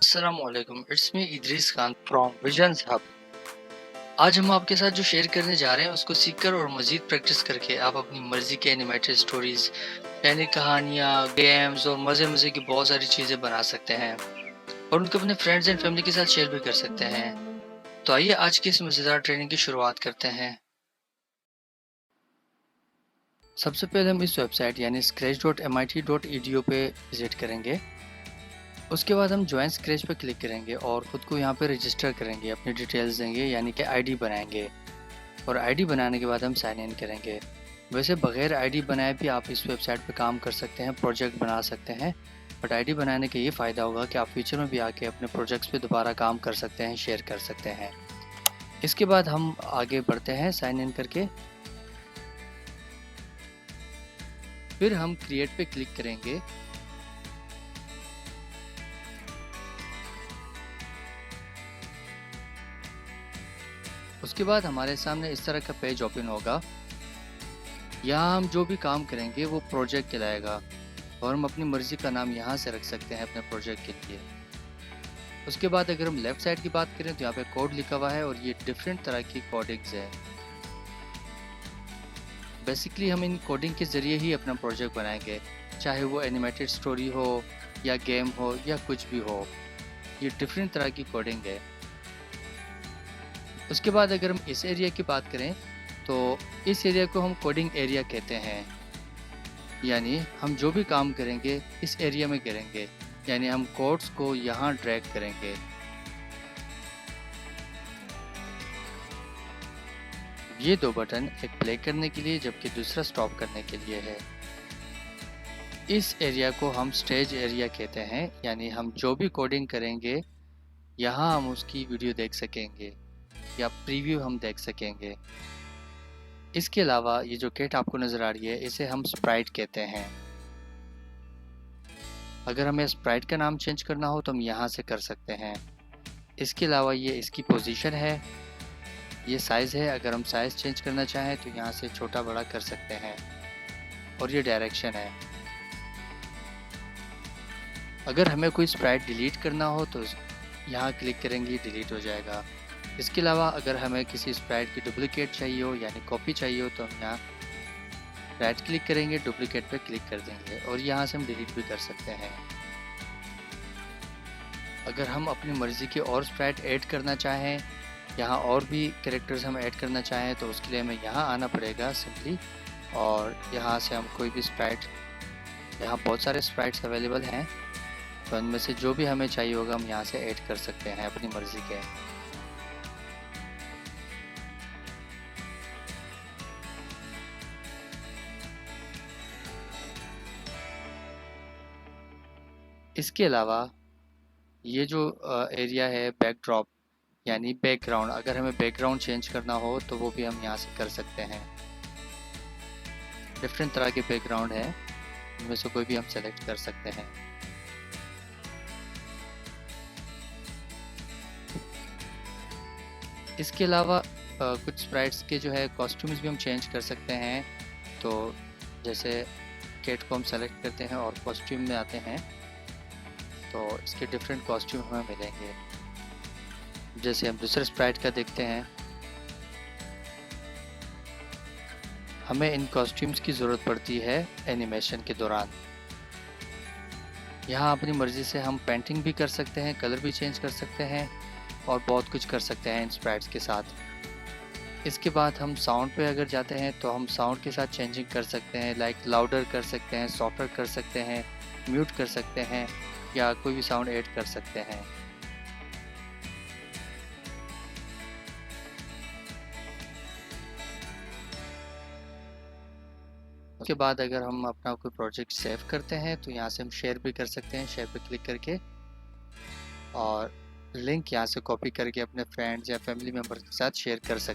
अस्सलामुअलैकुम, it's me Idris Khan from visions hub. आज हम आपके साथ जो शेयर करने जा रहे हैं उसको सीखकर और मज़ीद प्रैक्टिस करके आप अपनी मर्ज़ी के एनिमेटेड स्टोरीज़ यानी कहानियाँ, गेम्स और मज़े-मज़े की बहुत सारी चीज़ें बना सकते हैं और उनको अपने फ्रेंड्स एंड फैमिली के साथ शेयर भी कर सकते हैं। तो आइए आज की इस मज़ेदार ट्रेनिंग की शुरुआत करते हैं। सबसे पहले हम इस वेबसाइट यानी scratch.mit.edu पे विज़िट करेंगे। उसके बाद हम जॉइन स्क्रैच पे क्लिक करेंगे और ख़ुद को यहाँ पे रजिस्टर करेंगे, अपनी डिटेल्स देंगे यानी कि आईडी बनाएंगे और आईडी बनाने के बाद हम साइन इन करेंगे। वैसे बगैर आईडी बनाए भी आप इस वेबसाइट पे काम कर सकते हैं, प्रोजेक्ट बना सकते हैं, बट आईडी बनाने का ये फ़ायदा होगा कि आप फ्यूचर में भी आके अपने प्रोजेक्ट्स पे दोबारा काम कर सकते हैं, शेयर कर सकते हैं। इसके बाद हम आगे बढ़ते हैं साइन इन करके। फिर हम क्रिएट पे क्लिक करेंगे। उसके बाद हमारे सामने इस तरह का पेज ओपन होगा। यहाँ हम जो भी काम करेंगे वो प्रोजेक्ट कहलाएगा और हम अपनी मर्ज़ी का नाम यहाँ से रख सकते हैं अपने प्रोजेक्ट के लिए। उसके बाद अगर हम लेफ़्ट साइड की बात करें तो यहाँ पे कोड लिखा हुआ है और ये डिफरेंट तरह की कोडिंग्स है। बेसिकली हम इन कोडिंग के ज़रिए ही अपना प्रोजेक्ट बनाएंगे, चाहे वो एनिमेटेड स्टोरी हो या गेम हो या कुछ भी हो। ये डिफरेंट तरह की कोडिंग है। उसके बाद अगर हम इस एरिया की बात करें तो इस एरिया को हम कोडिंग एरिया कहते हैं, यानी हम जो भी काम करेंगे इस एरिया में करेंगे, यानी हम कोड्स को यहाँ ड्रैग करेंगे। ये दो बटन, एक प्ले करने के लिए जबकि दूसरा स्टॉप करने के लिए है। इस एरिया को हम स्टेज एरिया कहते हैं, यानी हम जो भी कोडिंग करेंगे यहाँ हम उसकी वीडियो देख सकेंगे या प्रीव्यू हम देख सकेंगे। इसके अलावा ये जो किट आपको नज़र आ रही है इसे हम स्प्राइट कहते हैं। अगर हमें स्प्राइट का नाम चेंज करना हो तो हम यहाँ से कर सकते हैं। इसके अलावा ये इसकी पोजीशन है, ये साइज़ है, अगर हम साइज़ चेंज करना चाहें तो यहाँ से छोटा बड़ा कर सकते हैं और ये डायरेक्शन है। अगर हमें कोई स्प्राइट डिलीट करना हो तो यहाँ क्लिक करेंगे, डिलीट हो जाएगा। इसके अलावा अगर हमें किसी स्प्राइट की डुप्लिकेट चाहिए हो यानी कॉपी चाहिए हो तो हम यहाँ राइट क्लिक करेंगे, डुप्लिकेट पे क्लिक कर देंगे और यहाँ से हम डिलीट भी कर सकते हैं। अगर हम अपनी मर्ज़ी के और स्प्राइट ऐड करना चाहें, यहाँ और भी कैरेक्टर्स हम ऐड करना चाहें तो उसके लिए हमें यहाँ आना पड़ेगा सिंपली, और यहाँ से हम कोई भी स्प्राइट, यहाँ बहुत सारे स्प्राइट्स अवेलेबल हैं तो इनमें से जो भी हमें चाहिए होगा हम यहाँ से ऐड कर सकते हैं अपनी मर्ज़ी के। इसके अलावा ये जो एरिया है बैकड्रॉप यानी बैकग्राउंड, अगर हमें बैकग्राउंड चेंज करना हो तो वो भी हम यहाँ से कर सकते हैं। डिफरेंट तरह के बैकग्राउंड हैं, इनमें से कोई भी हम सेलेक्ट कर सकते हैं। इसके अलावा कुछ स्प्राइट्स के जो है कॉस्ट्यूम्स भी हम चेंज कर सकते हैं। तो जैसे कैट को हम सेलेक्ट करते हैं और कॉस्ट्यूम में आते हैं तो इसके डिफरेंट कॉस्ट्यूम हमें मिलेंगे। जैसे हम दूसरे स्प्राइट का देखते हैं, हमें इन कॉस्ट्यूम्स की ज़रूरत पड़ती है एनिमेशन के दौरान। यहाँ अपनी मर्ज़ी से हम पेंटिंग भी कर सकते हैं, कलर भी चेंज कर सकते हैं और बहुत कुछ कर सकते हैं इन स्प्राइट्स के साथ। इसके बाद हम साउंड पे अगर जाते हैं तो हम साउंड के साथ चेंजिंग कर सकते हैं, लाइक लाउडर कर सकते हैं, सॉफ्टर कर सकते हैं, म्यूट कर सकते हैं या कोई भी साउंड ऐड कर सकते हैं। उसके बाद अगर हम अपना कोई प्रोजेक्ट सेव करते हैं तो यहाँ से हम शेयर भी कर सकते हैं, शेयर पे क्लिक करके, और लिंक यहाँ से कॉपी करके अपने फ्रेंड्स या फैमिली मेम्बर के साथ शेयर कर सकते हैं।